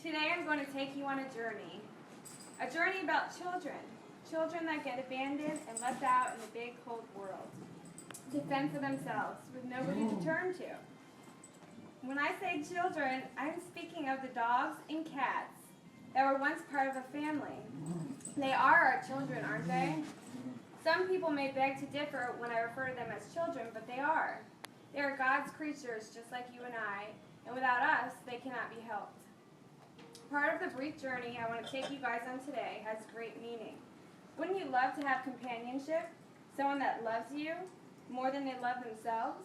Today I'm going to take you on a journey about children that get abandoned and left out in the big cold world to fend for themselves with nobody to turn to. When I say children, I'm speaking of the dogs and cats that were once part of a family. They are our children, aren't they? Some people may beg to differ when I refer to them as children, but they are. They are God's creatures just like you and I, and without us, they cannot be helped. Part of the brief journey I want to take you guys on today has great meaning. Wouldn't you love to have companionship? Someone that loves you more than they love themselves?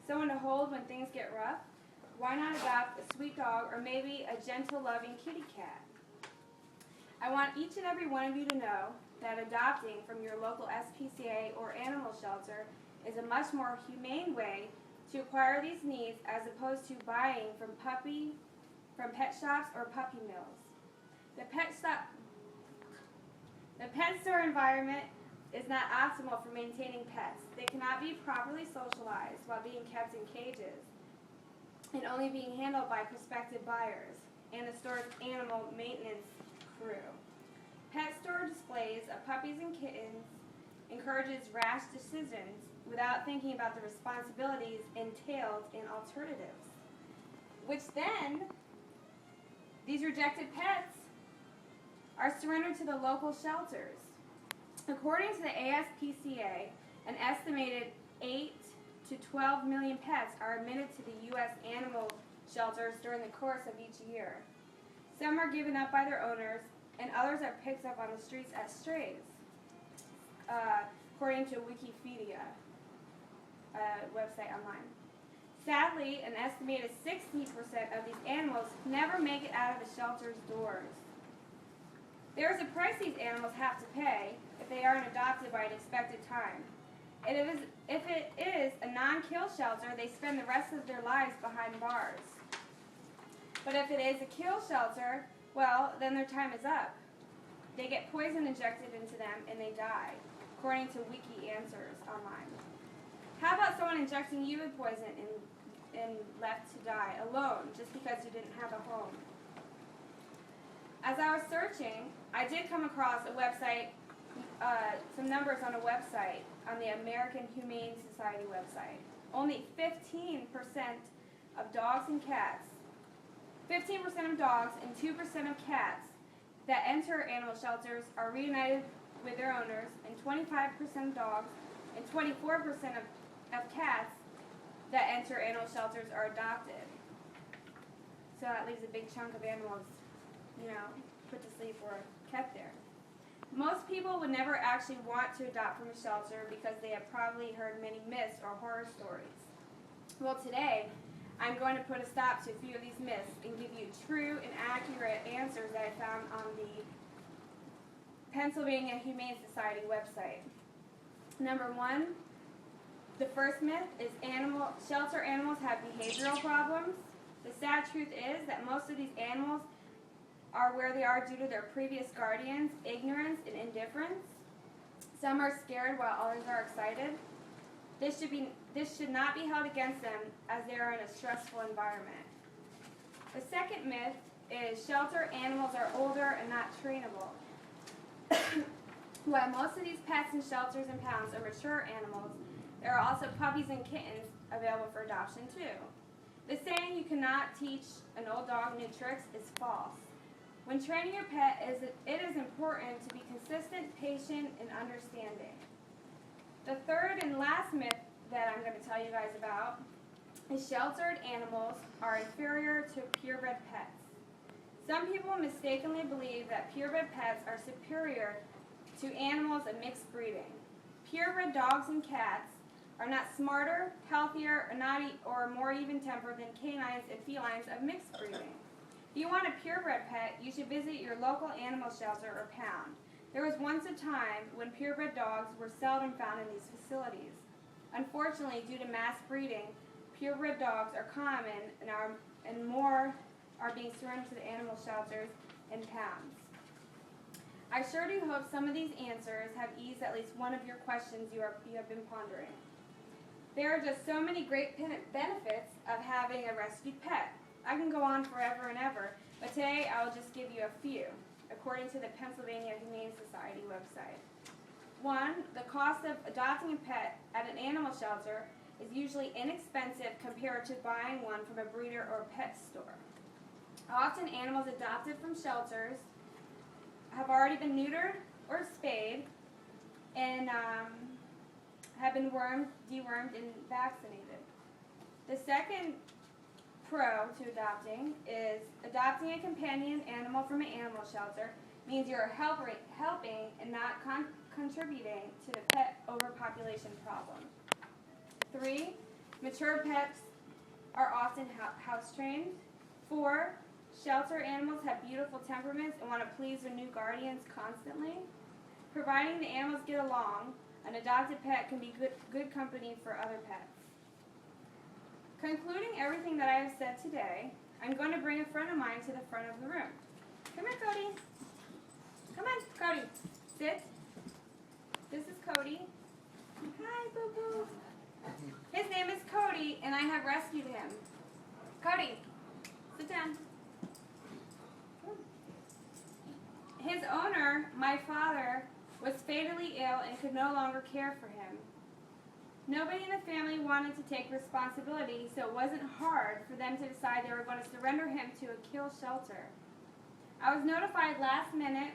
Someone to hold when things get rough? Why not adopt a sweet dog or maybe a gentle, loving kitty cat? I want each and every one of you to know that adopting from your local SPCA or animal shelter is a much more humane way to acquire these needs as opposed to buying from pet shops or puppy mills. The pet store environment is not optimal for maintaining pets. They cannot be properly socialized while being kept in cages and only being handled by prospective buyers and the store's animal maintenance crew. Pet store displays of puppies and kittens encourages rash decisions without thinking about the responsibilities entailed in alternatives, which then these rejected pets are surrendered to the local shelters. According to the ASPCA, an estimated 8 to 12 million pets are admitted to the U.S. animal shelters during the course of each year. Some are given up by their owners, and others are picked up on the streets as strays, according to Wikipedia website online. Sadly, an estimated 60% of these animals never make it out of the shelter's doors. There is a price these animals have to pay if they aren't adopted by an expected time. If it is a non-kill shelter, they spend the rest of their lives behind bars. But if it is a kill shelter, well, then their time is up. They get poison injected into them and they die, according to Wiki Answers online. How about someone injecting you with poison and left to die alone just because you didn't have a home? As I was searching, I did come across a website, some numbers on a website, on the American Humane Society website. Only 15% of dogs and cats, 15% of dogs and 2% of cats that enter animal shelters are reunited with their owners, and 25% of dogs and 24% of cats that enter animal shelters are adopted. So that leaves a big chunk of animals, put to sleep or kept there. Most people would never actually want to adopt from a shelter because they have probably heard many myths or horror stories. Well, today, I'm going to put a stop to a few of these myths and give you true and accurate answers that I found on the Pennsylvania Humane Society website. Number one, the first myth is shelter animals have behavioral problems. The sad truth is that most of these animals are where they are due to their previous guardians' ignorance and indifference. Some are scared while others are excited. This should not be held against them as they are in a stressful environment. The second myth is shelter animals are older and not trainable. While most of these pets in shelters and pounds are mature animals, there are also puppies and kittens available for adoption too. The saying you cannot teach an old dog new tricks is false. When training your pet, it is important to be consistent, patient, and understanding. The third and last myth that I'm going to tell you guys about is sheltered animals are inferior to purebred pets. Some people mistakenly believe that purebred pets are superior to animals of mixed breeding. Purebred dogs and cats are not smarter, healthier, or more even-tempered than canines and felines of mixed breeding. If you want a purebred pet, you should visit your local animal shelter or pound. There was once a time when purebred dogs were seldom found in these facilities. Unfortunately, due to mass breeding, purebred dogs are common and more are being surrendered to the animal shelters and pounds. I sure do hope some of these answers have eased at least one of your questions you have been pondering. There are just so many great benefits of having a rescued pet. I can go on forever and ever, but today I will just give you a few, according to the Pennsylvania Humane Society website. 1, the cost of adopting a pet at an animal shelter is usually inexpensive compared to buying one from a breeder or pet store. Often animals adopted from shelters have already been neutered or spayed and have been dewormed, and vaccinated. The second pro to adopting is adopting a companion animal from an animal shelter means you're helping and not contributing to the pet overpopulation problem. 3, mature pets are often house trained. 4, shelter animals have beautiful temperaments and want to please their new guardians constantly. Providing the animals get along, an adopted pet can be good company for other pets. Concluding everything that I have said today, I'm going to bring a friend of mine to the front of the room. Come here, Cody. Come on, Cody. Sit. This is Cody. Hi, boo-boo. His name is Cody, and I have rescued him. Cody, sit down. His owner, my father, was fatally ill and could no longer care for him. Nobody in the family wanted to take responsibility, so it wasn't hard for them to decide they were going to surrender him to a kill shelter. I was notified last minute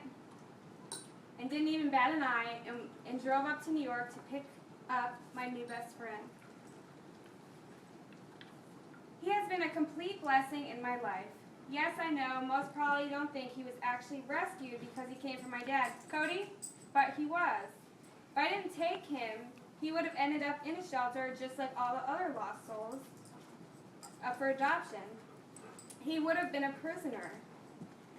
and didn't even bat an eye and drove up to New York to pick up my new best friend. He has been a complete blessing in my life. Yes, I know, most probably don't think he was actually rescued because he came from my dad, Cody, but he was. If I didn't take him, he would have ended up in a shelter just like all the other lost souls up for adoption. He would have been a prisoner.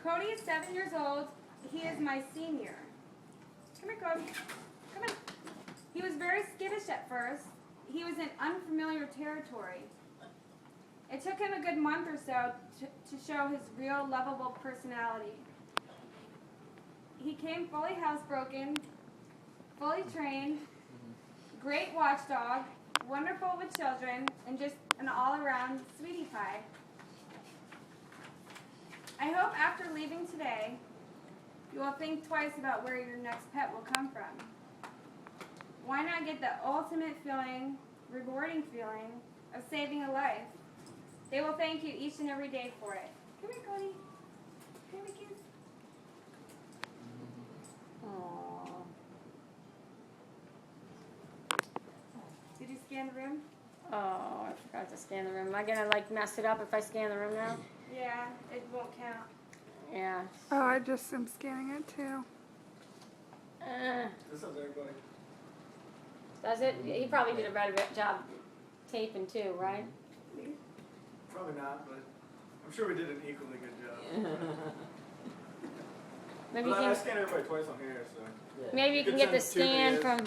Cody is 7 years old. He is my senior. Come here, Cody. Come on. He was very skittish at first. He was in unfamiliar territory. It took him a good month or so to show his real lovable personality. He came fully housebroken, fully trained, great watchdog, wonderful with children, and just an all-around sweetie pie. I hope after leaving today, you will think twice about where your next pet will come from. Why not get the ultimate feeling, rewarding feeling, of saving a life? They will thank you each and every day for it. Come here, Cody. Come here, kids. Aww. Did you scan the room? Oh, I forgot to scan the room. Am I gonna mess it up if I scan the room now? Yeah, it won't count. Yeah. Oh, I just am scanning it too. This is everybody. Does it? He probably did a better job taping too, right? Probably not, but I'm sure we did an equally good job. Maybe But I you scanned everybody twice on here, so. maybe you can get the send two scan videos. from